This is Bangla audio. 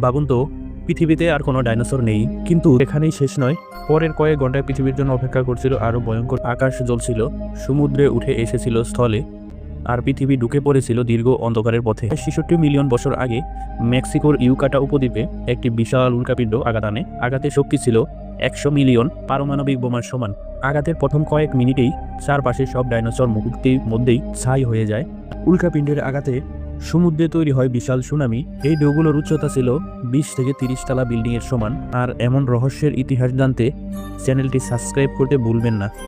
ভাবুন তো, পৃথিবীতে আর কোনো ডাইনোসর নেই, কিন্তু এখানেই শেষ নয়। পরের কয়েক ঘন্টায় পৃথিবীর জন্য অপেক্ষা করছিল আরও ভয়ঙ্কর। আকাশ জ্বলছিল, সমুদ্রে উঠে এসেছিল স্থলে, আর পৃথিবী ঢুকে পড়েছিল দীর্ঘ অন্ধকারের পথে। 66 মিলিয়ন বছর আগে মেক্সিকোর ইউকাটা উপদ্বীপে একটি বিশাল উল্কাপিণ্ড আঘাত আনে। আঘাতের শক্তি ছিল 100 মিলিয়ন পারমাণবিক বোমার সমান। আঘাতের প্রথম কয়েক মিনিটেই চারপাশে সব ডাইনোসর মুহূর্তের মধ্যেই ছাই হয়ে যায়। উল্কাপিণ্ডের আঘাতে সমুদ্রে তৈরি হয় বিশাল সুনামি। এই ঢেউগুলোর উচ্চতা ছিল 20 থেকে 30 তলা বিল্ডিং এর সমান। আর এমন রহস্যের ইতিহাস জানতে চ্যানেলটি সাবস্ক্রাইব করতে ভুলবেন না।